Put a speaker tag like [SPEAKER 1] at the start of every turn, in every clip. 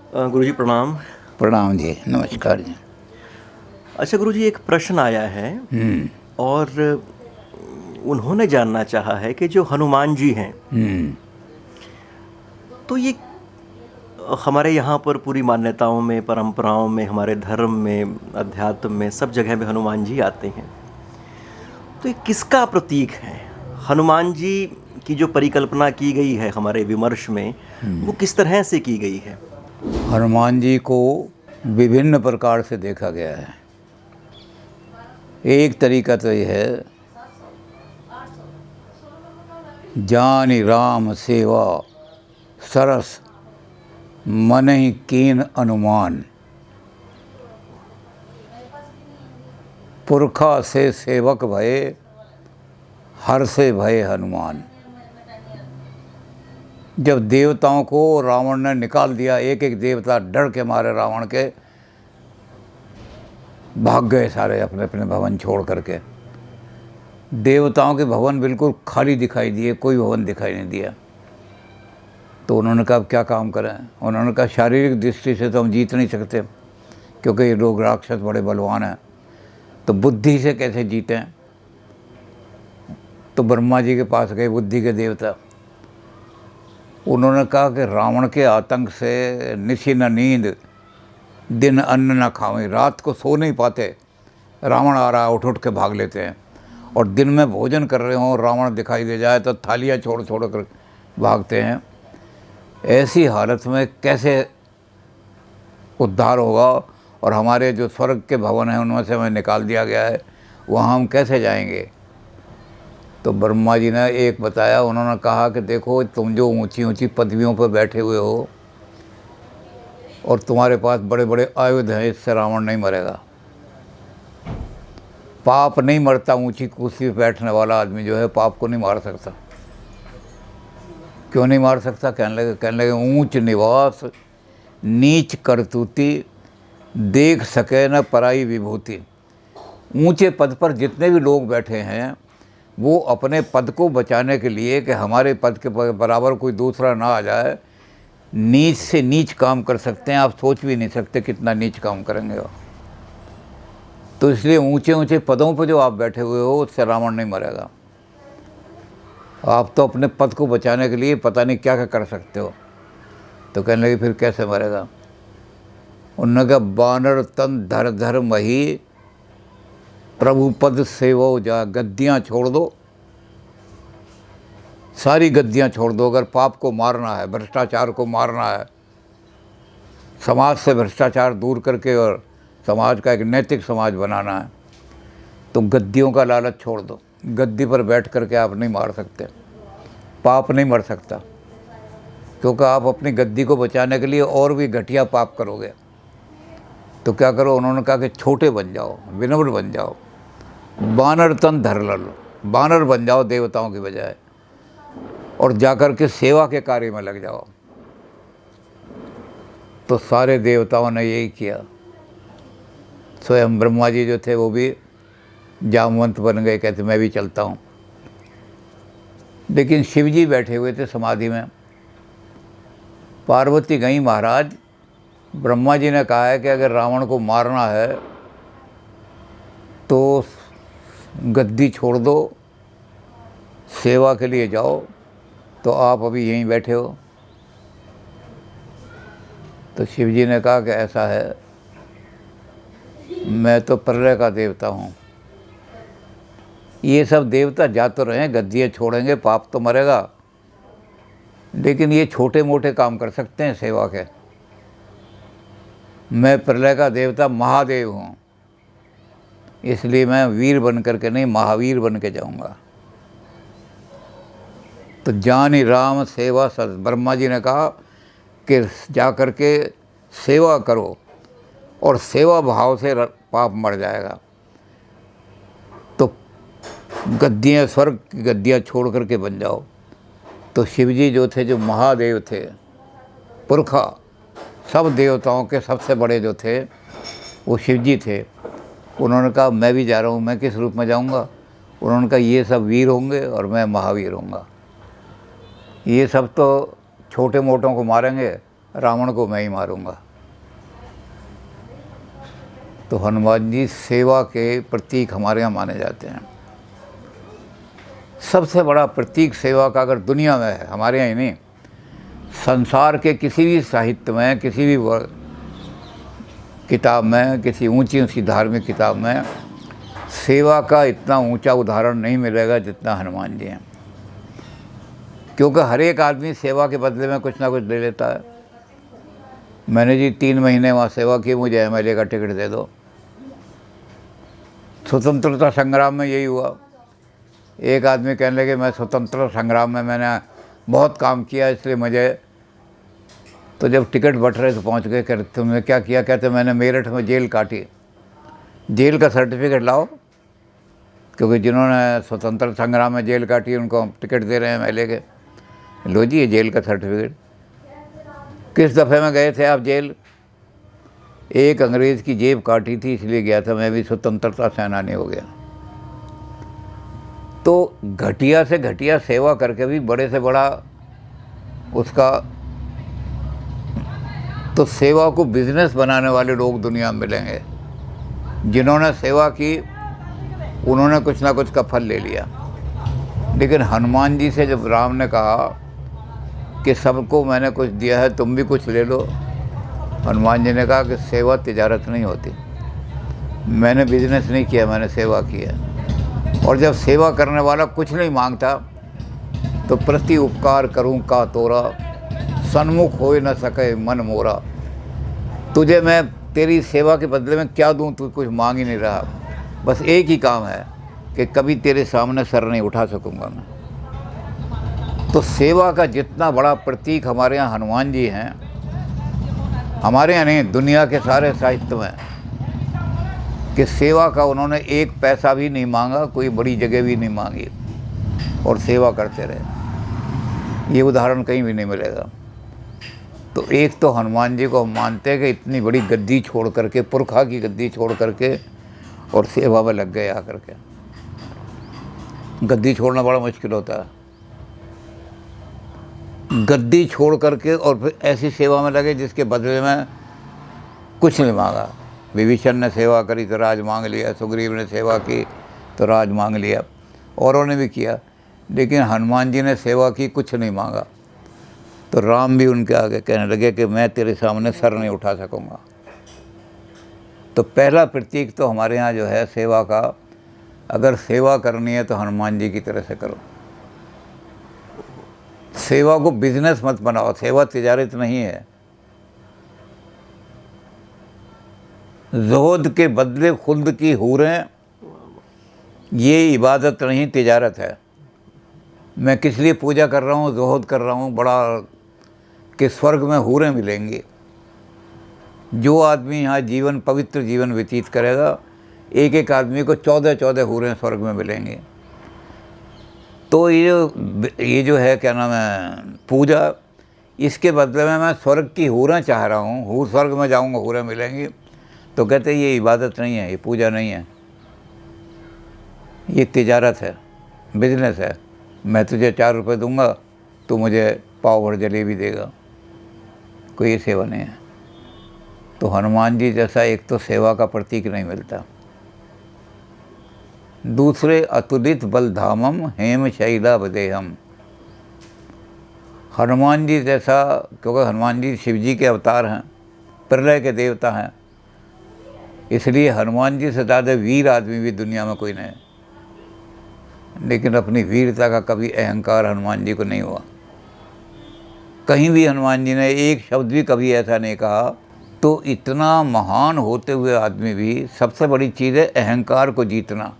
[SPEAKER 1] गुरुजी प्रणाम।
[SPEAKER 2] प्रणाम जी, नमस्कार जी।
[SPEAKER 1] अच्छा गुरुजी, एक प्रश्न आया है और उन्होंने जानना चाहा है कि जो हनुमान जी हैं तो ये हमारे यहाँ पर पूरी मान्यताओं में, परंपराओं में, हमारे धर्म में, अध्यात्म में, सब जगह में हनुमान जी आते हैं। तो ये किसका प्रतीक है? हनुमान जी की जो परिकल्पना की गई है हमारे विमर्श में, वो किस तरह से की गई है?
[SPEAKER 2] हनुमान जी को विभिन्न प्रकार से देखा गया है। एक तरीका तो यह है, जानि राम सेवा सरस मन ही कीन अनुमान, पुरखा से सेवक भये हर से भय हनुमान। जब देवताओं को रावण ने निकाल दिया, एक एक देवता डर के मारे रावण के भाग गए सारे अपने अपने भवन छोड़ करके। देवताओं के भवन बिल्कुल खाली दिखाई दिए, कोई भवन दिखाई नहीं दिया। तो उन्होंने कहा अब क्या काम करें। उन्होंने कहा शारीरिक दृष्टि से तो हम जीत नहीं सकते, क्योंकि ये लोग राक्षस बड़े बलवान हैं, तो बुद्धि से कैसे जीतें। तो ब्रह्मा जी के पास गए, बुद्धि के देवता। उन्होंने कहा कि रावण के आतंक से निशी न नींद, दिन अन्न न खावें। रात को सो नहीं पाते, रावण आ रहा है उठ उठ के भाग लेते हैं, और दिन में भोजन कर रहे हों रावण दिखाई दे जाए तो थालियाँ छोड़ छोड़ कर भागते हैं। ऐसी हालत में कैसे उद्धार होगा, और हमारे जो स्वर्ग के भवन हैं उनमें से हमें निकाल दिया गया है, वहाँ हम कैसे जाएंगे। तो ब्रह्मा जी ने एक बताया। उन्होंने कहा कि देखो, तुम जो ऊंची ऊंची पदवियों पर बैठे हुए हो और तुम्हारे पास बड़े बड़े आयुध हैं, इससे रावण नहीं मरेगा। पाप नहीं मरता। ऊंची कुर्सी पर बैठने वाला आदमी जो है पाप को नहीं मार सकता। क्यों नहीं मार सकता? कहने लगे ऊंच निवास नीच करतूती, देख सके न पराई विभूति। ऊंचे पद पर जितने भी लोग बैठे हैं, वो अपने पद को बचाने के लिए कि हमारे पद के बराबर कोई दूसरा ना आ जाए, नीच से नीच काम कर सकते हैं। आप सोच भी नहीं सकते कितना नीच काम करेंगे वो। तो इसलिए ऊंचे ऊंचे पदों पर जो आप बैठे हुए हो, उससे रावण नहीं मरेगा। आप तो अपने पद को बचाने के लिए पता नहीं क्या क्या कर सकते हो। तो कहने लगे फिर कैसे मरेगा। उन्होंने कहा बानर तन धर धर मही, प्रभु पद सेवो जा। गद्दियाँ छोड़ दो, सारी गद्दियाँ छोड़ दो। अगर पाप को मारना है, भ्रष्टाचार को मारना है, समाज से भ्रष्टाचार दूर करके और समाज का एक नैतिक समाज बनाना है, तो गद्दियों का लालच छोड़ दो। गद्दी पर बैठ करके आप नहीं मार सकते, पाप नहीं मर सकता, क्योंकि आप अपनी गद्दी को बचाने के लिए और भी घटिया पाप करोगे। तो क्या करो। उन्होंने कहा कि छोटे बन जाओ, विनम्र बन जाओ, बानर तन धर लो, बानर बन जाओ देवताओं की बजाय, और जाकर के सेवा के कार्य में लग जाओ। तो सारे देवताओं ने यही किया। स्वयं ब्रह्मा जी जो थे वो भी जामवंत बन गए, कहते मैं भी चलता हूँ। लेकिन शिव जी बैठे हुए थे समाधि में। पार्वती गई, महाराज ब्रह्मा जी ने कहा है कि अगर रावण को मारना है तो गद्दी छोड़ दो, सेवा के लिए जाओ। तो आप अभी यहीं बैठे हो। तो शिव जी ने कहा कि ऐसा है, मैं तो प्रलय का देवता हूँ। ये सब देवता जा तो रहे हैं, गद्दियाँ छोड़ेंगे, पाप तो मरेगा, लेकिन ये छोटे मोटे काम कर सकते हैं सेवा के। मैं प्रलय का देवता महादेव हूँ, इसलिए मैं वीर बन करके नहीं, महावीर बन के जाऊँगा। तो जानि राम सेवा सद। ब्रह्मा जी ने कहा कि जा कर के सेवा करो, और सेवा भाव से पाप मर जाएगा। तो गद्दियाँ, स्वर्ग की गद्दियाँ छोड़ करके बन जाओ। तो शिव जी जो थे, जो महादेव थे, पुरखा, सब देवताओं के सबसे बड़े जो थे वो शिव जी थे। उन्होंने कहा मैं भी जा रहा हूँ। मैं किस रूप में जाऊँगा? उन्होंने कहा ये सब वीर होंगे और मैं महावीर होऊंगा। ये सब तो छोटे मोटों को मारेंगे, रावण को मैं ही मारूंगा। तो हनुमान जी सेवा के प्रतीक हमारे यहाँ माने जाते हैं। सबसे बड़ा प्रतीक सेवा का अगर दुनिया में है, हमारे यहाँ ही नहीं, संसार के किसी भी साहित्य में, किसी भी किताब में, किसी ऊंची ऊंची धार्मिक किताब में सेवा का इतना ऊंचा उदाहरण नहीं मिलेगा जितना हनुमान जी हैं। क्योंकि हर एक आदमी सेवा के बदले में कुछ ना कुछ ले लेता है। मैंने जी 3 महीने वहाँ सेवा की, मुझे MLA का टिकट दे दो। स्वतंत्रता संग्राम में यही हुआ। एक आदमी कहने लगे मैं स्वतंत्रता संग्राम में मैंने बहुत काम किया इसलिए मुझे, तो जब टिकट बट रहे तो पहुंच गए, कहते तुमने क्या किया? कहते मैंने मेरठ में जेल काटी। जेल का सर्टिफिकेट लाओ, क्योंकि जिन्होंने स्वतंत्रता संग्राम में जेल काटी उनको हम टिकट दे रहे हैं MLA के। लो जी ये जेल का सर्टिफिकेट। किस दफ़े में गए थे आप जेल? एक अंग्रेज़ की जेब काटी थी इसलिए गया था, मैं भी स्वतंत्रता सेनानी हो गया। तो घटिया से घटिया सेवा करके भी बड़े से बड़ा उसका, तो सेवा को बिजनेस बनाने वाले लोग दुनिया में मिलेंगे। जिन्होंने सेवा की उन्होंने कुछ ना कुछ का फल ले लिया। लेकिन हनुमान जी से जब राम ने कहा कि सबको मैंने कुछ दिया है तुम भी कुछ ले लो, हनुमान जी ने कहा कि सेवा तिजारत नहीं होती, मैंने बिजनेस नहीं किया, मैंने सेवा की है। और जब सेवा करने वाला कुछ नहीं मांगता तो प्रति उपकार करूं का तोरा, सन्मुख हो न सके मन मोरा। तुझे मैं तेरी सेवा के बदले में क्या दूं, तू कुछ मांग ही नहीं रहा। बस एक ही काम है कि कभी तेरे सामने सर नहीं उठा सकूंगा मैं। तो सेवा का जितना बड़ा प्रतीक हमारे यहाँ हनुमान जी हैं, हमारे यहाँ नहीं दुनिया के सारे साहित्य में, कि सेवा का उन्होंने एक पैसा भी नहीं मांगा, कोई बड़ी जगह भी नहीं मांगी और सेवा करते रहे। ये उदाहरण कहीं भी नहीं मिलेगा। तो एक तो हनुमान जी को हम मानते हैं कि इतनी बड़ी गद्दी छोड़ करके, पुरखा की गद्दी छोड़ करके और सेवा में लग गए आकर के। गद्दी छोड़ना बड़ा मुश्किल होता है। गद्दी छोड़ करके और फिर ऐसी सेवा में लगे जिसके बदले में कुछ नहीं मांगा। विभीषण ने सेवा करी तो राज मांग लिया, सुग्रीव ने सेवा की तो राज मांग लिया, औरों ने भी किया, लेकिन हनुमान जी ने सेवा की, कुछ नहीं मांगा। तो राम भी उनके आगे कहने लगे कि मैं तेरे सामने सर नहीं उठा सकूँगा। तो पहला प्रतीक तो हमारे यहाँ जो है सेवा का, अगर सेवा करनी है तो हनुमान जी की तरह से करो। सेवा को बिजनेस मत बनाओ, सेवा तिजारत नहीं है। ज़ुहद के बदले खुल्द की हूरें, ये इबादत नहीं तिजारत है। मैं किस लिए पूजा कर रहा हूँ, ज़ुहद कर रहा हूँ बड़ा, कि स्वर्ग में हूरें मिलेंगी। जो आदमी यहाँ जीवन, पवित्र जीवन व्यतीत करेगा, एक एक आदमी को 14-14 हूरें स्वर्ग में मिलेंगी। तो ये जो है क्या नाम है पूजा, इसके बदले में मैं स्वर्ग की हूरें चाह रहा हूँ, स्वर्ग में जाऊँगा हूरें मिलेंगी। तो कहते ये इबादत नहीं है, ये पूजा नहीं है, ये तिजारत है, बिजनेस है। मैं तुझे 4 रुपये दूंगा, तू मुझे पाव भर जलेबी देगा, कोई सेवा नहीं है। तो हनुमान जी जैसा एक तो सेवा का प्रतीक नहीं मिलता। दूसरे अतुलित बलधामम हेम शैलावदेहम, हनुमान जी जैसा, क्योंकि हनुमान जी शिव जी के अवतार हैं, प्रलय के देवता हैं, इसलिए हनुमान जी से ज़्यादा वीर आदमी भी दुनिया में कोई नहीं। लेकिन अपनी वीरता का कभी अहंकार हनुमान जी को नहीं हुआ। कहीं भी हनुमान जी ने एक शब्द भी कभी ऐसा नहीं कहा। तो इतना महान होते हुए आदमी भी सबसे बड़ी चीज़ है अहंकार को जीतना।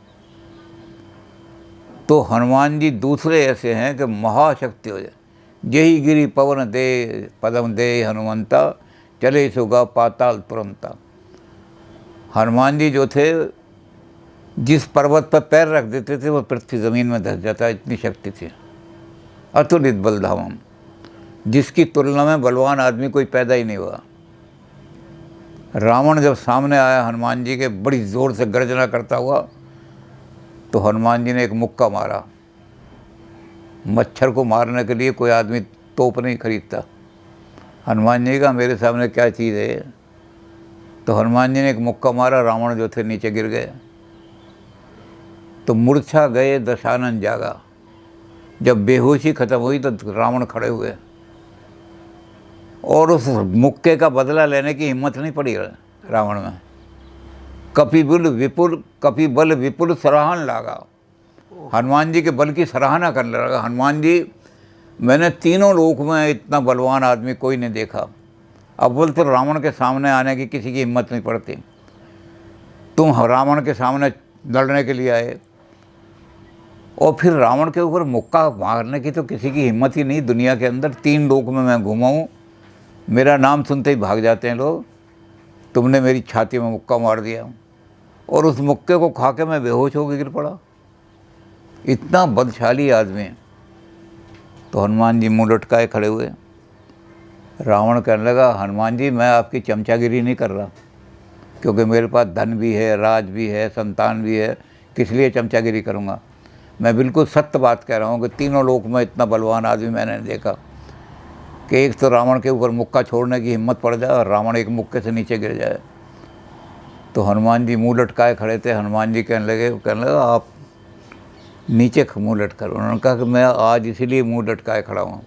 [SPEAKER 2] तो हनुमान जी दूसरे ऐसे हैं कि महाशक्ति हो जाए। यही गिरी पवन दे पदम दे हनुमंता, चले सुगा पाताल तुरंता। हनुमान जी जो थे, जिस पर्वत पर पैर रख देते थे वो पृथ्वी ज़मीन में धस जाता, इतनी शक्ति थी। अतुलित बलधामम, जिसकी तुलना में बलवान आदमी कोई पैदा ही नहीं हुआ। रावण जब सामने आया हनुमान जी के बड़ी ज़ोर से गर्जना करता हुआ, तो हनुमान जी ने एक मुक्का मारा। मच्छर को मारने के लिए कोई आदमी तोप नहीं खरीदता, हनुमान जी का मेरे सामने क्या चीज़ है। तो हनुमान जी ने एक मुक्का मारा, रावण जो थे नीचे गिर गए। तो मूर्छा गए दशानन जागा। जब बेहोशी खत्म हुई तो रावण खड़े हुए और उस मुक्के का बदला लेने की हिम्मत नहीं पड़ी रावण में। कपि बल विपुल सराहन लागा। हनुमान जी के बल की सराहना करने लगा। हनुमान जी, मैंने तीनों लोक में इतना बलवान आदमी कोई नहीं देखा। अव्वल तो रावण के सामने आने की किसी की हिम्मत नहीं पड़ती, तुम रावण के सामने लड़ने के लिए आए। और फिर रावण के ऊपर मुक्का मारने की तो किसी की हिम्मत ही नहीं दुनिया के अंदर। 3 लोक में मैं घूमा हूँ, मेरा नाम सुनते ही भाग जाते हैं लोग। तुमने मेरी छाती में मुक्का मार दिया और उस मुक्के को खा के मैं बेहोश होकर गिर पड़ा। इतना बलशाली आदमी। तो हनुमान जी मुँह लटकाए खड़े हुए। रावण कहने लगा, हनुमान जी मैं आपकी चमचागिरी नहीं कर रहा, क्योंकि मेरे पास धन भी है, राज भी है, संतान भी है, किस लिए चमचागिरी करूँगा। मैं बिल्कुल सत्य बात कह रहा हूँ कि तीनों लोक में इतना बलवान आदमी मैंने देखा कि एक तो रावण के ऊपर मुक्का छोड़ने की हिम्मत पड़ जाए और रावण एक मुक्के से नीचे गिर जाए। तो हनुमान जी मुँह लटकाए खड़े थे। हनुमान जी कहने लगा आप नीचे मुँह लटकर। उन्होंने कहा कि मैं आज इसीलिए मुँह लटकाए खड़ा हूँ।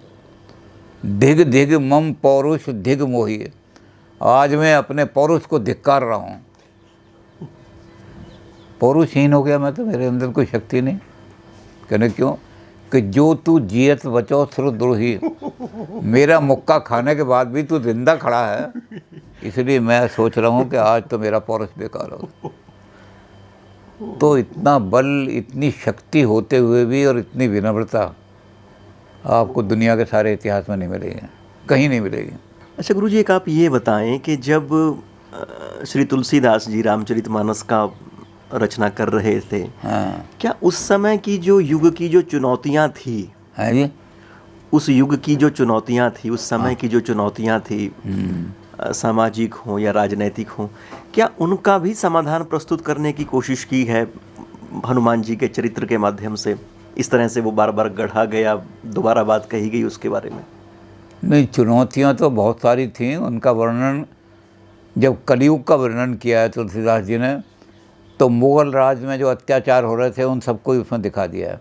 [SPEAKER 2] धिग धिग मम पौरुष धिग मोही। आज मैं अपने पौरुष को धिक्कार रहा हूँ। पौरुषहीन हो गया मैं, तो मेरे अंदर कोई शक्ति नहीं। कहने क्यों कि जो तू जियत बचो श्रुद्रोही। मेरा मुक्का खाने के बाद भी तू जिंदा खड़ा है, इसलिए मैं सोच रहा हूँ कि आज तो मेरा पौरुष बेकार हो। तो इतना बल, इतनी शक्ति होते हुए भी और इतनी विनम्रता आपको दुनिया के सारे इतिहास में नहीं मिलेगी, कहीं नहीं मिलेगी।
[SPEAKER 1] अच्छा गुरुजी, एक आप ये बताएं कि जब श्री तुलसीदास जी रामचरितमानस का रचना कर रहे थे,
[SPEAKER 2] हाँ,
[SPEAKER 1] क्या उस समय की जो युग की जो चुनौतियां थी,
[SPEAKER 2] है जी,
[SPEAKER 1] उस युग की जो चुनौतियां थी, उस समय की जो चुनौतियां थी, सामाजिक हो या राजनैतिक हो, क्या उनका भी समाधान प्रस्तुत करने की कोशिश की है हनुमान जी के चरित्र के माध्यम से? इस तरह से वो बार बार गढ़ा गया, दोबारा बात कही गई उसके बारे में?
[SPEAKER 2] नहीं, चुनौतियाँ तो बहुत सारी थीं। उनका वर्णन जब कलयुग का वर्णन किया है तुलसीदास जी ने, तो मुग़ल राज में जो अत्याचार हो रहे थे उन सबको उसमें दिखा दिया है।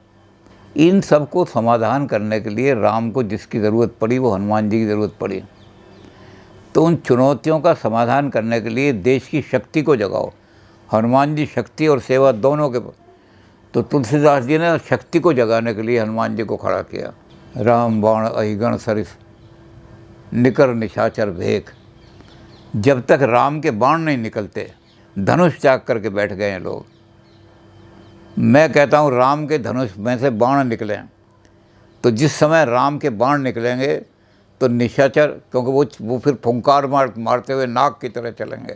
[SPEAKER 2] इन सबको समाधान करने के लिए राम को जिसकी ज़रूरत पड़ी वो हनुमान जी की ज़रूरत पड़ी। तो उन चुनौतियों का समाधान करने के लिए देश की शक्ति को जगाओ। हनुमान जी शक्ति और सेवा दोनों के, तो तुलसीदास जी ने शक्ति को जगाने के लिए हनुमान जी को खड़ा किया। राम बाण अहिगण सरिस निकर निशाचर भेख। जब तक राम के बाण नहीं निकलते, धनुष त्याग करके बैठ गए हैं लोग। मैं कहता हूँ राम के धनुष में से बाण निकलें, तो जिस समय राम के बाण निकलेंगे तो निशाचर, क्योंकि वो फिर फुंकार मारते हुए नाग की तरह चलेंगे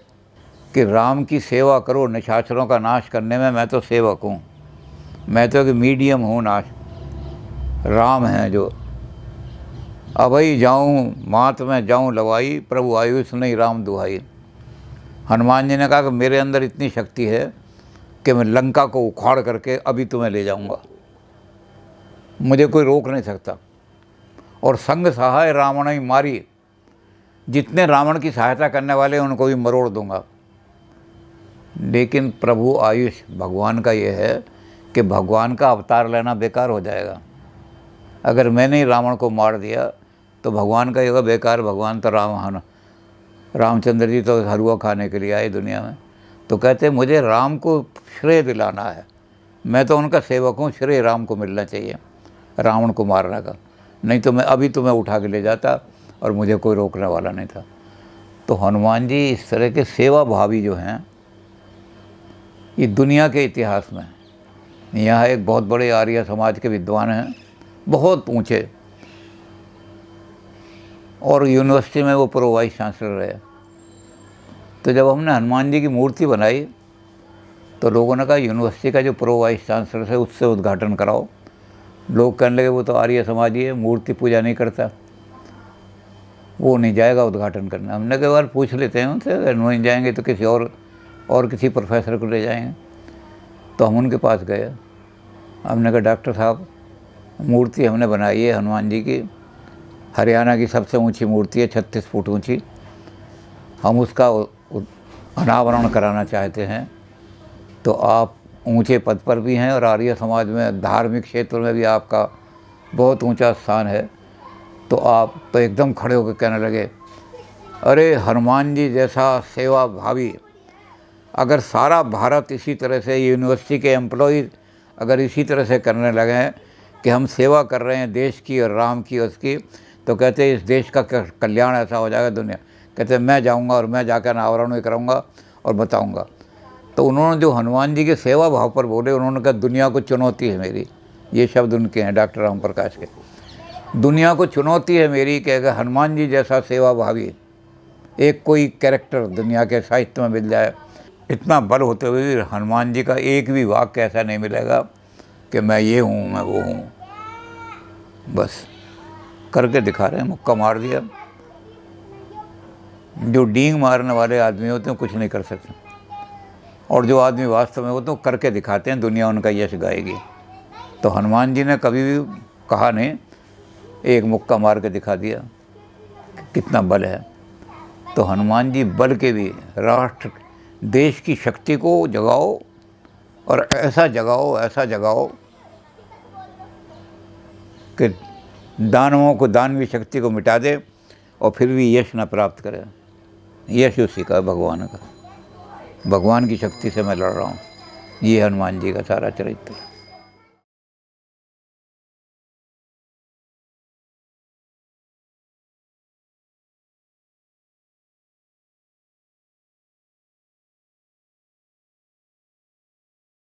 [SPEAKER 2] कि राम की सेवा करो, निशाचरों का नाश करने में मैं तो सेवक हूँ, मैं तो एक मीडियम हूँ नाश। राम हैं जो अभई जाऊँ मात में जाऊँ लवाई, प्रभु आयुष नहीं राम दुहाई। हनुमान जी ने कहा कि मेरे अंदर इतनी शक्ति है कि मैं लंका को उखाड़ करके अभी तुम्हें ले जाऊंगा, मुझे कोई रोक नहीं सकता। और संग सहाय रावण ही मारी, जितने रावण की सहायता करने वाले उनको भी मरोड़ दूंगा। लेकिन प्रभु आयुष भगवान का ये है कि भगवान का अवतार लेना बेकार हो जाएगा। अगर मैंने ही रावण को मार दिया तो भगवान का ये बेकार। भगवान तो रामचंद्र जी तो हलवा खाने के लिए आए दुनिया में, तो कहते मुझे राम को श्रेय दिलाना है, मैं तो उनका सेवक हूँ, श्रेय राम को मिलना चाहिए रावण को मारने का। नहीं तो मैं अभी तुम्हें उठा के ले जाता और मुझे कोई रोकने वाला नहीं था। तो हनुमान जी इस तरह के सेवा भावी जो हैं, ये दुनिया के इतिहास में, यहाँ एक बहुत बड़े आर्य समाज के विद्वान हैं, बहुत ऊँचे, और यूनिवर्सिटी में वो प्रो वाइस चांसलर रहे। तो जब हमने हनुमान जी की मूर्ति बनाई तो लोगों ने कहा यूनिवर्सिटी का जो प्रो वाइस चांसलर है उससे उद्घाटन कराओ। लोग कहने लगे वो तो आर्य समाजी है, मूर्ति पूजा नहीं करता, वो नहीं जाएगा उद्घाटन करने। हमने कई बार पूछ लेते हैं उनसे, अगर नहीं जाएंगे तो किसी और किसी प्रोफेसर को ले जाएंगे। तो हम उनके पास गए, हमने कहा डॉक्टर साहब मूर्ति हमने बनाई है हनुमान जी की, हरियाणा की सबसे ऊंची मूर्ति है, 36 फुट ऊंची। हम उसका अनावरण कराना चाहते हैं। तो आप ऊंचे पद पर भी हैं और आर्य समाज में धार्मिक क्षेत्र में भी आपका बहुत ऊंचा स्थान है। तो आप तो एकदम खड़े होकर कहने लगे, अरे हनुमान जी जैसा सेवा भावी अगर सारा भारत इसी तरह से, यूनिवर्सिटी के एम्प्लॉयज़ अगर इसी तरह से करने लगे हैं कि हम सेवा कर रहे हैं देश की और राम की और उसकी, तो कहते हैं इस देश का कल्याण ऐसा हो जाएगा दुनिया। कहते हैं मैं जाऊंगा और मैं जाकर अनावरण भी कराऊंगा और बताऊंगा। तो उन्होंने जो हनुमान जी के सेवा भाव पर बोले, उन्होंने कहा दुनिया को चुनौती है मेरी, ये शब्द उनके हैं डॉक्टर राम प्रकाश के। दुनिया को चुनौती है मेरी कि अगर हनुमान जी जैसा सेवा भावी एक कोई कैरेक्टर दुनिया के साहित्य में मिल जाए। इतना बल होते हुए भी हनुमान जी का एक भी वाक्य ऐसा नहीं मिलेगा कि मैं ये हूँ मैं वो हूँ। बस करके दिखा रहे हैं, मुक्का मार दिया। जो डींग मारने वाले आदमी होते हैं कुछ नहीं कर सकते, और जो आदमी वास्तव में होते हैं करके दिखाते हैं, दुनिया उनका यश गाएगी। तो हनुमान जी ने कभी भी कहा नहीं, एक मुक्का मार के दिखा दिया कितना बल है। तो हनुमान जी बल के भी राष्ट्र देश की शक्ति को जगाओ और ऐसा जगाओ कि दानवों को, दानवी शक्ति को मिटा दे और फिर भी यश न प्राप्त करे। यश उसी का, भगवान का, भगवान की शक्ति से मैं लड़ रहा हूँ। ये हनुमान जी का सारा चरित्र।